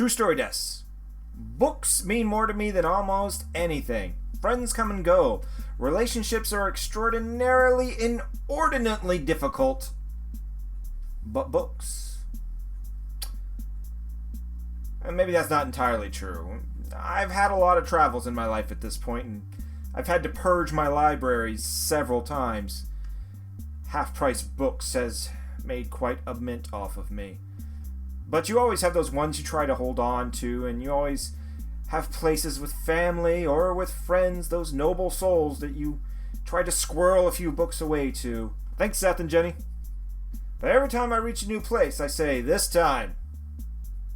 TrueStoryDesu. Books mean more to me than almost anything. Friends come and go. Relationships are extraordinarily, inordinately difficult. But books. And maybe that's not entirely true. I've had a lot of travels in my life at this point, and I've had to purge my libraries several times. Half-price books has made quite a mint off of me. But you always have those ones you try to hold on to, and you always have places with family or with friends, those noble souls that you try to squirrel a few books away to. Thanks, Seth and Jenny. But every time I reach a new place, I say, this time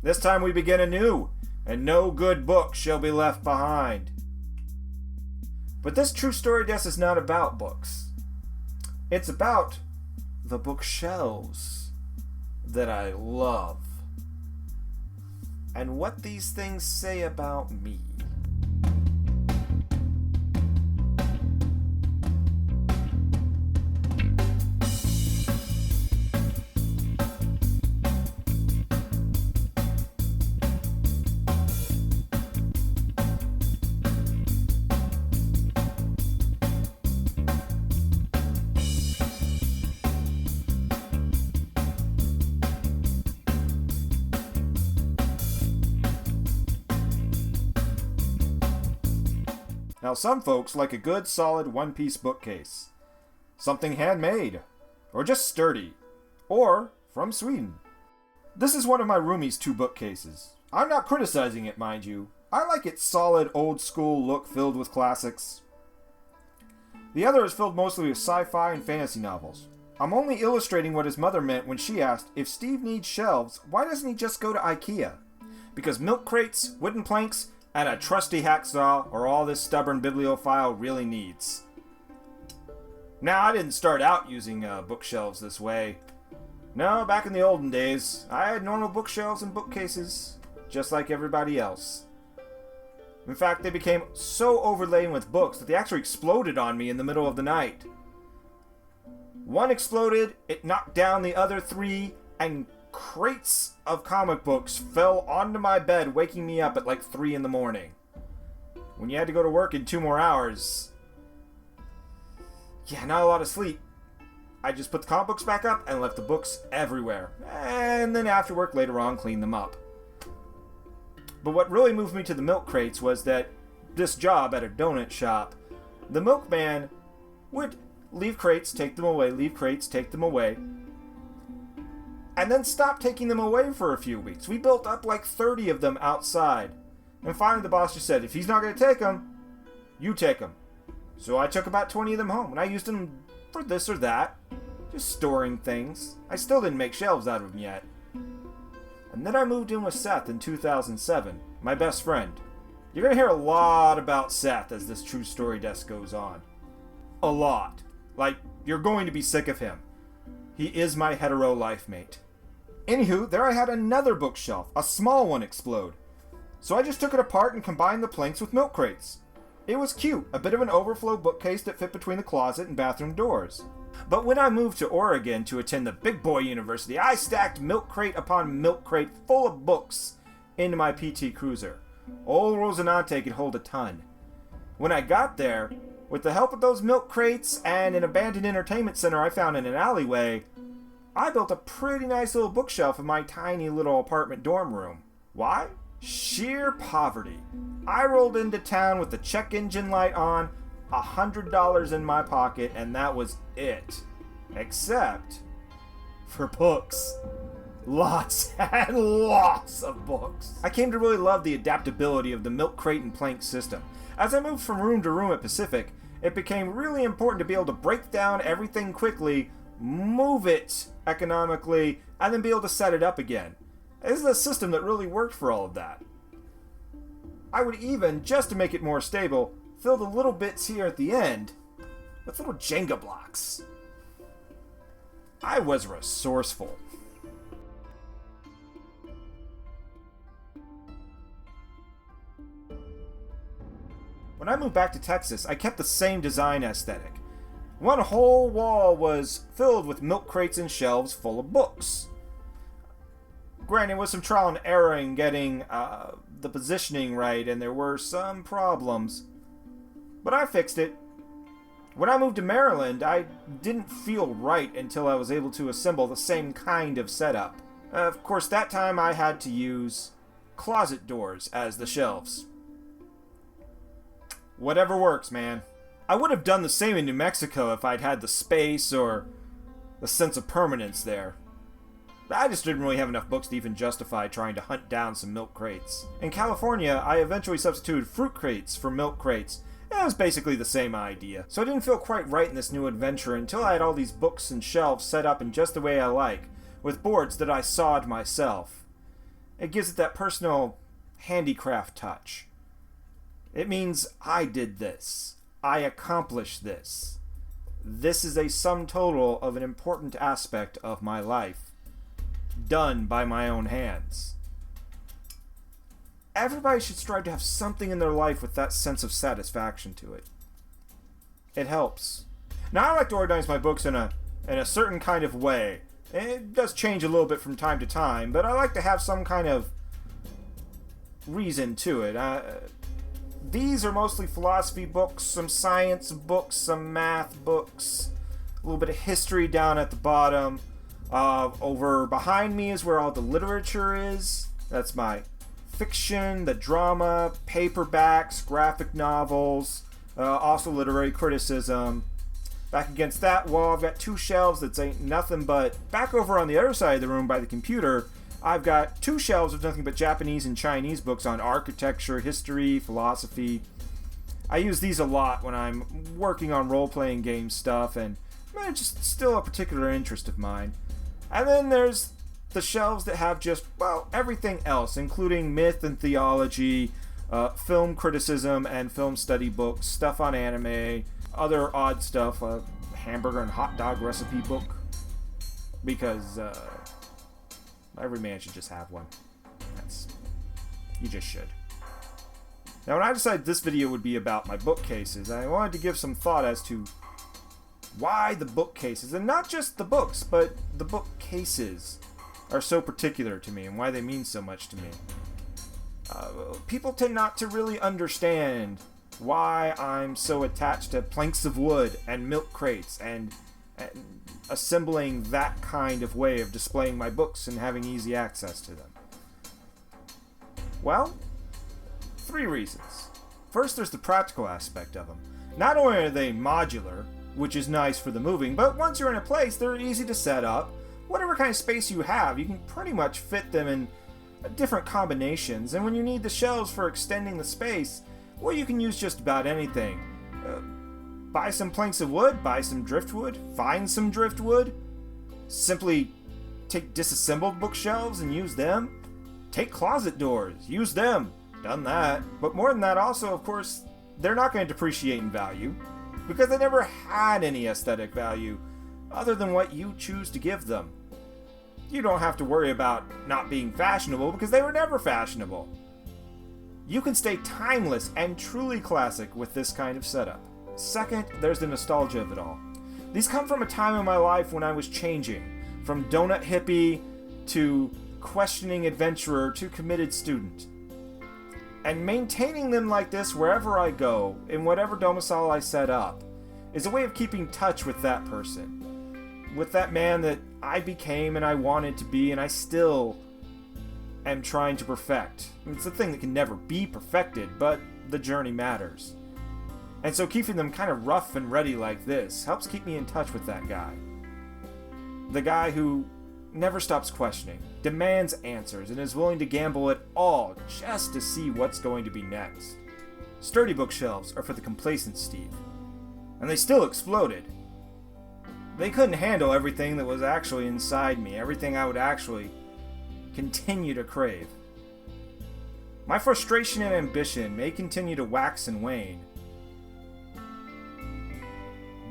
we begin anew, and no good book shall be left behind. But this True Story Desu is not about books. It's about the bookshelves that I love. And what these things say about me. Now, some folks like a good, solid, one-piece bookcase. Something handmade, or just sturdy, or from Sweden. This is one of my roomie's 2 bookcases. I'm not criticizing it, mind you. I like its solid, old-school look filled with classics. The other is filled mostly with sci-fi and fantasy novels. I'm only illustrating what his mother meant when she asked, if Steve needs shelves, why doesn't he just go to IKEA? Because milk crates, wooden planks, and a trusty hacksaw are all this stubborn bibliophile really needs. Now, I didn't start out using bookshelves this way. No, back in the olden days, I had normal bookshelves and bookcases, just like everybody else. In fact, they became so overladen with books that they actually exploded on me in the middle of the night. One exploded, it knocked down the other 3, and crates of comic books fell onto my bed, waking me up at like 3 in the morning. When you had to go to work in 2 more hours. Yeah, not a lot of sleep. I just put the comic books back up and left the books everywhere. And then after work later on, cleaned them up. But what really moved me to the milk crates was that this job at a donut shop, the milkman would leave crates, take them away, leave crates, take them away, and then stopped taking them away for a few weeks. We built up like 30 of them outside. And finally the boss just said, if he's not going to take them, you take them. So I took about 20 of them home, and I used them for this or that. Just storing things. I still didn't make shelves out of them yet. And then I moved in with Seth in 2007, my best friend. You're going to hear a lot about Seth as this True Story Desu goes on. A lot. Like, you're going to be sick of him. He is my hetero life mate. Anywho, there I had another bookshelf, a small one, explode. So I just took it apart and combined the planks with milk crates. It was cute, a bit of an overflow bookcase that fit between the closet and bathroom doors. But when I moved to Oregon to attend the big boy university, I stacked milk crate upon milk crate full of books into my PT Cruiser. Old Rosinante could hold a ton. When I got there, with the help of those milk crates and an abandoned entertainment center I found in an alleyway, I built a pretty nice little bookshelf in my tiny little apartment dorm room. Why? Sheer poverty. I rolled into town with the check engine light on, $100 in my pocket, and that was it. Except for books. Lots and lots of books. I came to really love the adaptability of the milk crate and plank system. As I moved from room to room at Pacific, it became really important to be able to break down everything quickly, move it economically, and then be able to set it up again. This is a system that really worked for all of that. I would even, just to make it more stable, fill the little bits here at the end with little Jenga blocks. I was resourceful. When I moved back to Texas, I kept the same design aesthetic. One whole wall was filled with milk crates and shelves full of books. Granted, with some trial and error in getting the positioning right, and there were some problems. But I fixed it. When I moved to Maryland, I didn't feel right until I was able to assemble the same kind of setup. Of course, that time I had to use closet doors as the shelves. Whatever works, man. I would have done the same in New Mexico if I'd had the space or the sense of permanence there. I just didn't really have enough books to even justify trying to hunt down some milk crates. In California, I eventually substituted fruit crates for milk crates. It was basically the same idea. So I didn't feel quite right in this new adventure until I had all these books and shelves set up in just the way I like, with boards that I sawed myself. It gives it that personal handicraft touch. It means I did this. I accomplished this. This is a sum total of an important aspect of my life, done by my own hands. Everybody should strive to have something in their life with that sense of satisfaction to it. It helps. Now, I like to organize my books in a certain kind of way. It does change a little bit from time to time, but I like to have some kind of reason to it. These are mostly philosophy books, some science books, some math books, a little bit of history down at the bottom. Over behind me is where all the literature is. That's my fiction, the drama, paperbacks, graphic novels, also literary criticism. Back against that wall, I've got two shelves that ain't nothing but... Back over on the other side of the room by the computer, I've got two shelves of nothing but Japanese and Chinese books on architecture, history, philosophy. I use these a lot when I'm working on role-playing game stuff, and it's just still a particular interest of mine. And then there's the shelves that have just, well, everything else, including myth and theology, film criticism and film study books, stuff on anime, other odd stuff, a hamburger and hot dog recipe book, because every man should just have one. You just should. Now, when I decided this video would be about my bookcases, I wanted to give some thought as to why the bookcases, and not just the books, but the bookcases, are so particular to me and why they mean so much to me. People tend not to really understand why I'm so attached to planks of wood and milk crates and assembling that kind of way of displaying my books and having easy access to them. Well, 3 reasons. First, there's the practical aspect of them. Not only are they modular, which is nice for the moving, but once you're in a place, they're easy to set up. Whatever kind of space you have, you can pretty much fit them in different combinations, and when you need the shelves for extending the space, well, you can use just about anything. Buy some planks of wood, buy some driftwood, find some driftwood, simply take disassembled bookshelves and use them. Take closet doors, use them. Done that. But more than that, also, of course, they're not going to depreciate in value, because they never had any aesthetic value other than what you choose to give them. You don't have to worry about not being fashionable, because they were never fashionable. You can stay timeless and truly classic with this kind of setup. Second, there's the nostalgia of it all. These come from a time in my life when I was changing, from donut hippie to questioning adventurer to committed student. And maintaining them like this wherever I go, in whatever domicile I set up, is a way of keeping touch with that person. With that man that I became and I wanted to be, and I still am trying to perfect. It's a thing that can never be perfected, but the journey matters. And so keeping them kind of rough and ready like this helps keep me in touch with that guy. The guy who never stops questioning, demands answers, and is willing to gamble it all just to see what's going to be next. Sturdy bookshelves are for the complacent Steve. And they still exploded. They couldn't handle everything that was actually inside me, everything I would actually continue to crave. My frustration and ambition may continue to wax and wane,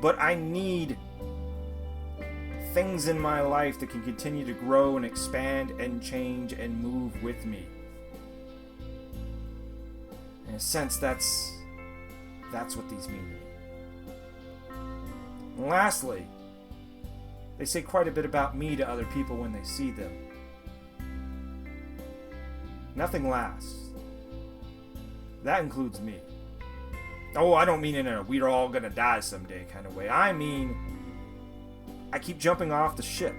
but I need things in my life that can continue to grow and expand and change and move with me. In a sense, that's what these mean to me. And lastly, they say quite a bit about me to other people when they see them. Nothing lasts. That includes me. Oh, I don't mean in a we're all gonna die someday kind of way. I mean, I keep jumping off the ship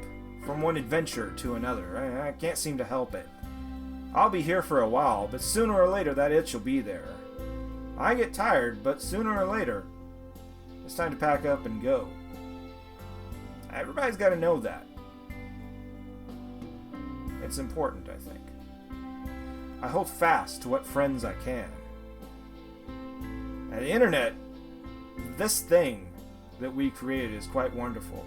from one adventure to another. I can't seem to help it. I'll be here for a while, but sooner or later that itch will be there. I get tired, but sooner or later, it's time to pack up and go. Everybody's got to know that. It's important, I think. I hold fast to what friends I can. And the internet, this thing that we created, is quite wonderful.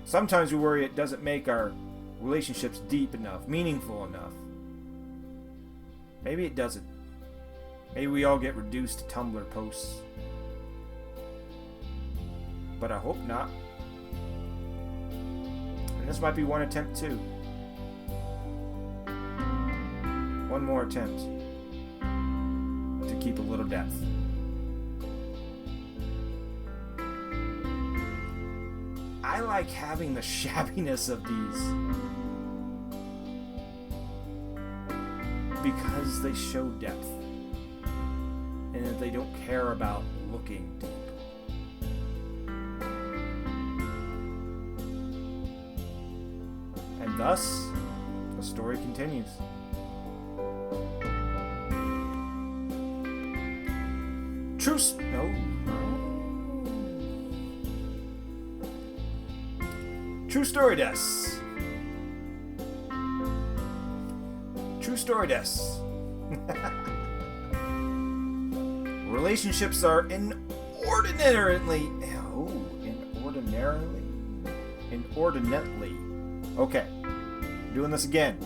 Sometimes we worry it doesn't make our relationships deep enough, meaningful enough. Maybe it doesn't. Maybe we all get reduced to Tumblr posts. But I hope not. And this might be one attempt too. One more attempt to keep a little depth. I like having the shabbiness of these because they show depth and that they don't care about looking deep. And thus, the story continues. TrueStoryDesu. TrueStoryDesu. Relationships are inordinately. Inordinately. Okay. Doing this again.